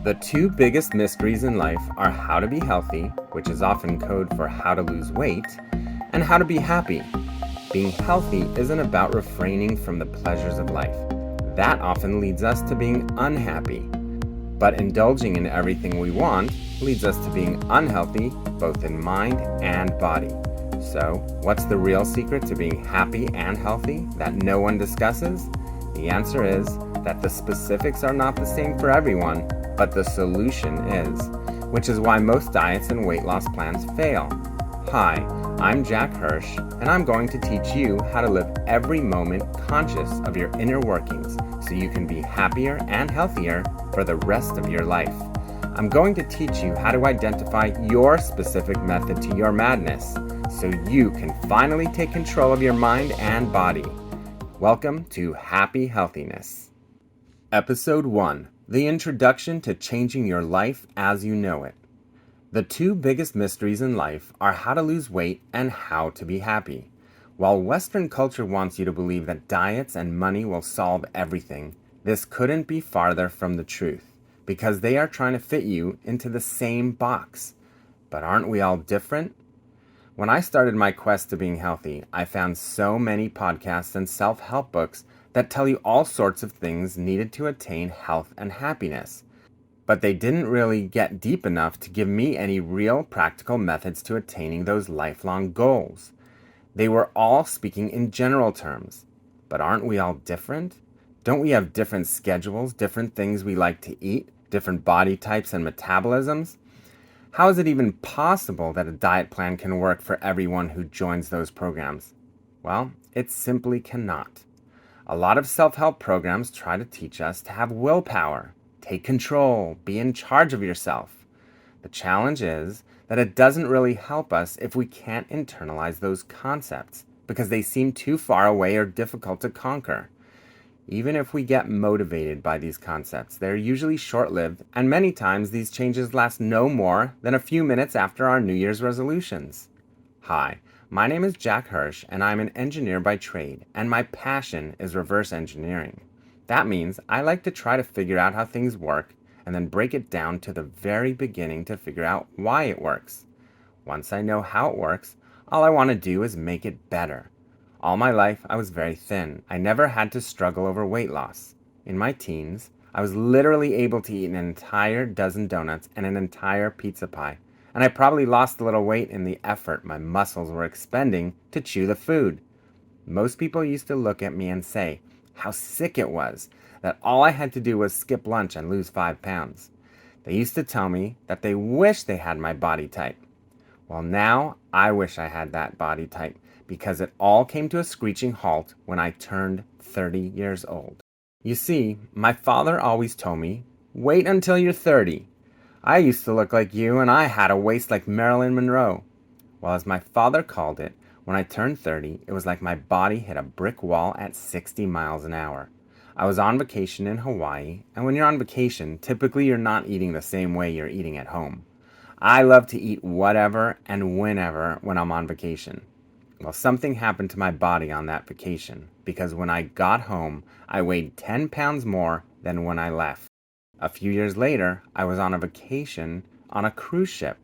The two biggest mysteries in life are how to be healthy, which is often code for how to lose weight, and how to be happy. Being healthy isn't about refraining from the pleasures of life. That often leads us to being unhappy. But indulging in everything we want leads us to being unhealthy, both in mind and body. So, what's the real secret to being happy and healthy that no one discusses? The answer is that the specifics are not the same for everyone, but the solution is, which is why most diets and weight loss plans fail. Hi, I'm Jack Hirsch, and I'm going to teach you how to live every moment conscious of your inner workings so you can be happier and healthier for the rest of your life. I'm going to teach you how to identify your specific method to your madness so you can finally take control of your mind and body. Welcome to Happy Healthiness. Episode 1, the introduction to changing your life as you know it. The two biggest mysteries in life are how to lose weight and how to be happy. While Western culture wants you to believe that diets and money will solve everything, this couldn't be farther from the truth, because they are trying to fit you into the same box. But aren't we all different? When I started my quest to being healthy, I found so many podcasts and self-help books that tell you all sorts of things needed to attain health and happiness. But they didn't really get deep enough to give me any real practical methods to attaining those lifelong goals. They were all speaking in general terms. But aren't we all different? Don't we have different schedules, different things we like to eat, different body types and metabolisms? How is it even possible that a diet plan can work for everyone who joins those programs? Well, it simply cannot. A lot of self-help programs try to teach us to have willpower, take control, be in charge of yourself. The challenge is that it doesn't really help us if we can't internalize those concepts because they seem too far away or difficult to conquer. Even if we get motivated by these concepts, they're usually short-lived, and many times these changes last no more than a few minutes after our New Year's resolutions. Hi, my name is Jack Hirsch, and I'm an engineer by trade, and my passion is reverse engineering. That means I like to try to figure out how things work and then break it down to the very beginning to figure out why it works. Once I know how it works, all I want to do is make it better. All my life, I was very thin. I never had to struggle over weight loss. In my teens, I was literally able to eat an entire dozen donuts and an entire pizza pie, and I probably lost a little weight in the effort my muscles were expending to chew the food. Most people used to look at me and say how sick it was, that all I had to do was skip lunch and lose 5 pounds. They used to tell me that they wish they had my body type. Well, now I wish I had that body type, because it all came to a screeching halt when I turned 30 years old. You see, my father always told me, wait until you're 30. I used to look like you and I had a waist like Marilyn Monroe. Well, as my father called it, when I turned 30, it was like my body hit a brick wall at 60 miles an hour. I was on vacation in Hawaii, and when you're on vacation, typically you're not eating the same way you're eating at home. I love to eat whatever and whenever when I'm on vacation. Well, something happened to my body on that vacation, because when I got home, I weighed 10 pounds more than when I left. A few years later, I was on a vacation on a cruise ship,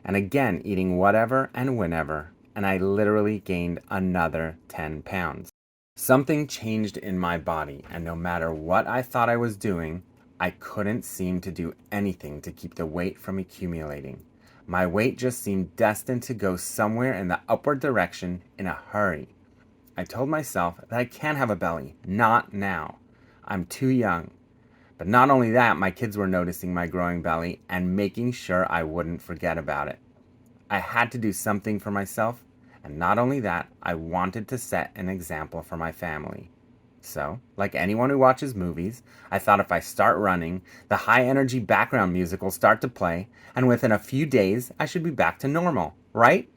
and again eating whatever and whenever, and I literally gained another 10 pounds. Something changed in my body, and no matter what I thought I was doing, I couldn't seem to do anything to keep the weight from accumulating. My weight just seemed destined to go somewhere in the upward direction in a hurry. I told myself that I can't have a belly, not now. I'm too young. But not only that, my kids were noticing my growing belly and making sure I wouldn't forget about it. I had to do something for myself, and not only that, I wanted to set an example for my family. So, like anyone who watches movies, I thought if I start running, the high-energy background music will start to play, and within a few days, I should be back to normal, right?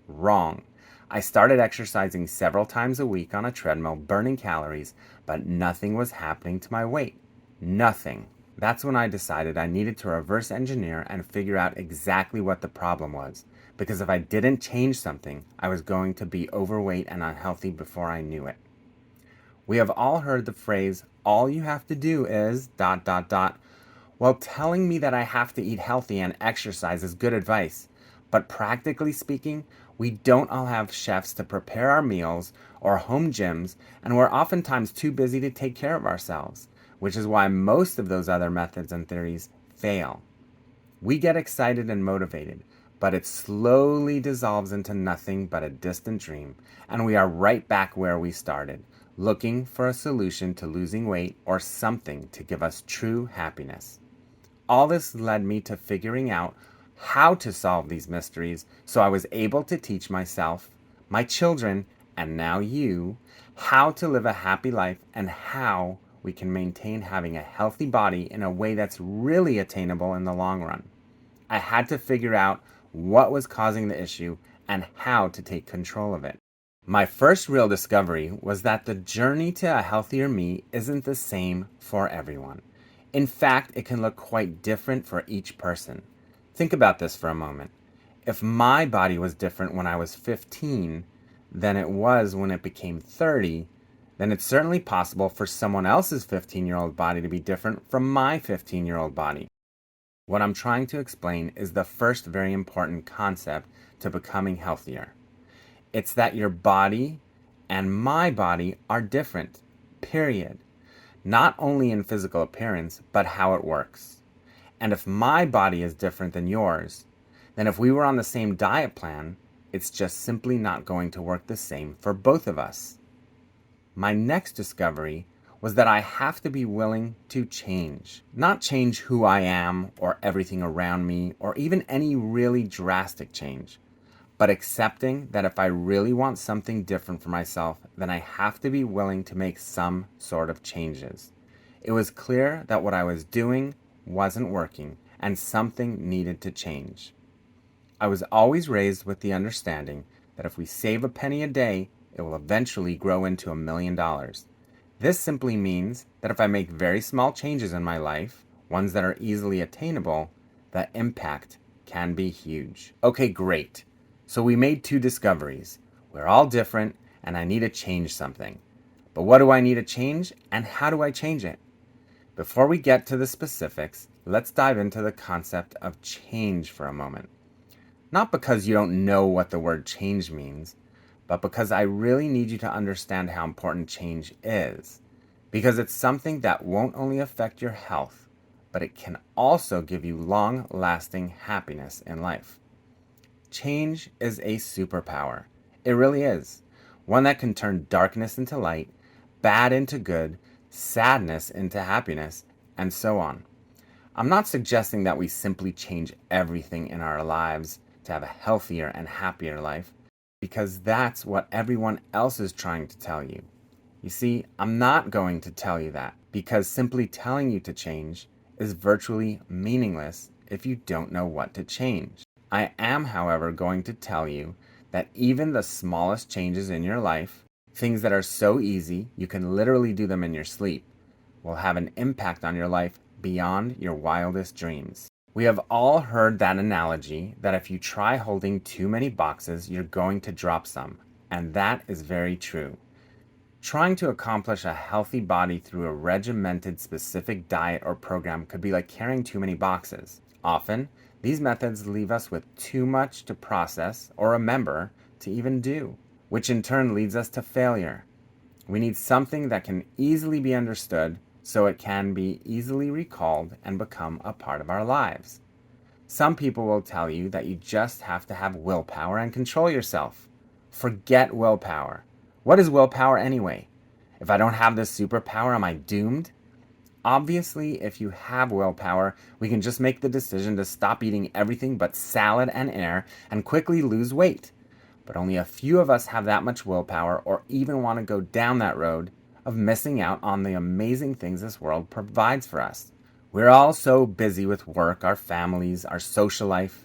Wrong. I started exercising several times a week on a treadmill, burning calories, but nothing was happening to my weight. Nothing. That's when I decided I needed to reverse engineer and figure out exactly what the problem was, because if I didn't change something, I was going to be overweight and unhealthy before I knew it. We have all heard the phrase, all you have to do is ... Well, telling me that I have to eat healthy and exercise is good advice, but practically speaking, we don't all have chefs to prepare our meals or home gyms, and we're oftentimes too busy to take care of ourselves, which is why most of those other methods and theories fail. We get excited and motivated, but it slowly dissolves into nothing but a distant dream, and we are right back where we started, looking for a solution to losing weight or something to give us true happiness. All this led me to figuring out how to solve these mysteries so I was able to teach myself, my children, and now you, how to live a happy life and how we can maintain having a healthy body in a way that's really attainable in the long run. I had to figure out what was causing the issue and how to take control of it. My first real discovery was that the journey to a healthier me isn't the same for everyone. In fact, it can look quite different for each person. Think about this for a moment. If my body was different when I was 15 than it was when it became 30, then it's certainly possible for someone else's 15-year-old body to be different from my 15-year-old body. What I'm trying to explain is the first very important concept to becoming healthier. It's that your body and my body are different, period. Not only in physical appearance, but how it works. And if my body is different than yours, then if we were on the same diet plan, it's just simply not going to work the same for both of us. My next discovery was that I have to be willing to change. Not change who I am or everything around me or even any really drastic change, but accepting that if I really want something different for myself, then I have to be willing to make some sort of changes. It was clear that what I was doing wasn't working and something needed to change. I was always raised with the understanding that if we save a penny a day, it will eventually grow into $1,000,000. This simply means that if I make very small changes in my life, ones that are easily attainable, the impact can be huge. Okay, great. So we made two discoveries. We're all different, and I need to change something. But what do I need to change, and how do I change it? Before we get to the specifics, let's dive into the concept of change for a moment. Not because you don't know what the word change means, but because I really need you to understand how important change is. Because it's something that won't only affect your health, but it can also give you long-lasting happiness in life. Change is a superpower. It really is. One that can turn darkness into light, bad into good, sadness into happiness, and so on. I'm not suggesting that we simply change everything in our lives to have a healthier and happier life, because that's what everyone else is trying to tell you. You see, I'm not going to tell you that, because simply telling you to change is virtually meaningless if you don't know what to change. I am, however, going to tell you that even the smallest changes in your life, things that are so easy you can literally do them in your sleep, will have an impact on your life beyond your wildest dreams. We have all heard that analogy that if you try holding too many boxes, you're going to drop some, and that is very true. Trying to accomplish a healthy body through a regimented specific diet or program could be like carrying too many boxes. Often, these methods leave us with too much to process or remember to even do, which in turn leads us to failure. We need something that can easily be understood so it can be easily recalled and become a part of our lives. Some people will tell you that you just have to have willpower and control yourself. Forget willpower. What is willpower anyway? If I don't have this superpower, am I doomed? Obviously, if you have willpower, we can just make the decision to stop eating everything but salad and air and quickly lose weight. But only a few of us have that much willpower or even want to go down that road of missing out on the amazing things this world provides for us. We're all so busy with work, our families, our social life.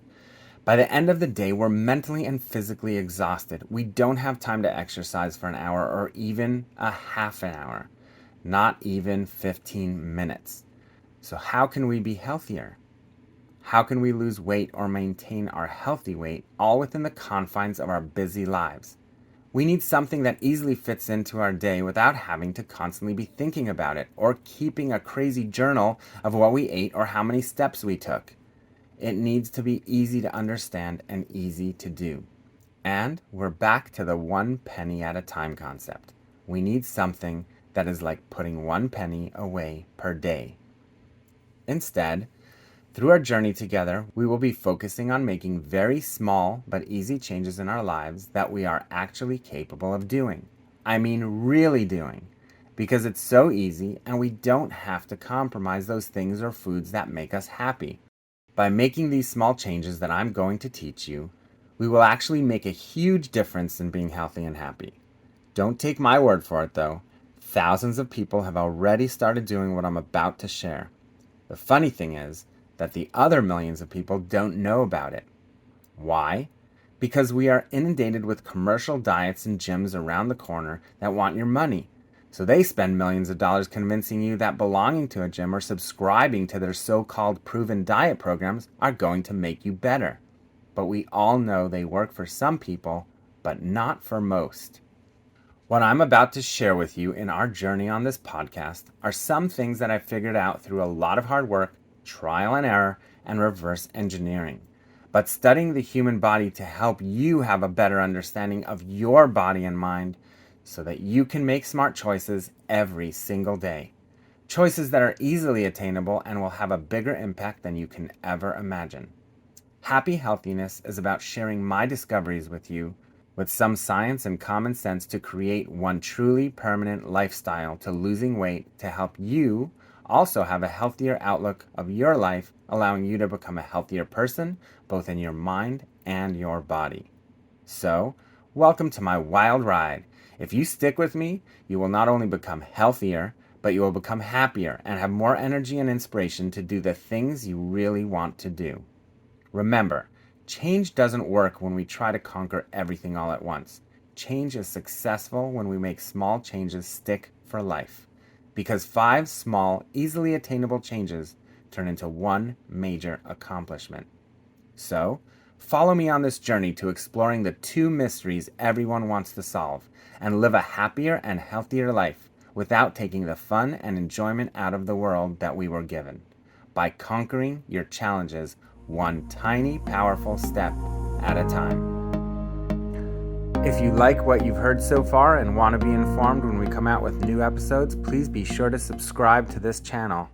By the end of the day, we're mentally and physically exhausted. We don't have time to exercise for an hour or even a half an hour, not even 15 minutes. So how can we be healthier? How can we lose weight or maintain our healthy weight all within the confines of our busy lives? We need something that easily fits into our day without having to constantly be thinking about it or keeping a crazy journal of what we ate or how many steps we took. It needs to be easy to understand and easy to do. And we're back to the 1 penny at a time concept. We need something that is like putting 1 penny away per day. Instead, through our journey together, we will be focusing on making very small but easy changes in our lives that we are actually capable of doing. I mean, really doing. Because it's so easy and we don't have to compromise those things or foods that make us happy. By making these small changes that I'm going to teach you, we will actually make a huge difference in being healthy and happy. Don't take my word for it though. Thousands of people have already started doing what I'm about to share. The funny thing is that the other millions of people don't know about it. Why? Because we are inundated with commercial diets and gyms around the corner that want your money. So they spend millions of dollars convincing you that belonging to a gym or subscribing to their so-called proven diet programs are going to make you better. But we all know they work for some people, but not for most. What I'm about to share with you in our journey on this podcast are some things that I figured out through a lot of hard work, trial and error, and reverse engineering. But studying the human body to help you have a better understanding of your body and mind so that you can make smart choices every single day. Choices that are easily attainable and will have a bigger impact than you can ever imagine. Happy Healthiness is about sharing my discoveries with you with some science and common sense to create one truly permanent lifestyle to losing weight to help you also have a healthier outlook of your life, allowing you to become a healthier person, both in your mind and your body. So, welcome to my wild ride. If you stick with me, you will not only become healthier, but you will become happier and have more energy and inspiration to do the things you really want to do. Remember, change doesn't work when we try to conquer everything all at once. Change is successful when we make small changes stick for life. Because 5 small, easily attainable changes turn into one major accomplishment. So, follow me on this journey to exploring the 2 mysteries everyone wants to solve and live a happier and healthier life without taking the fun and enjoyment out of the world that we were given. By conquering your challenges one tiny, powerful step at a time. If you like what you've heard so far and want to be informed when we come out with new episodes, please be sure to subscribe to this channel.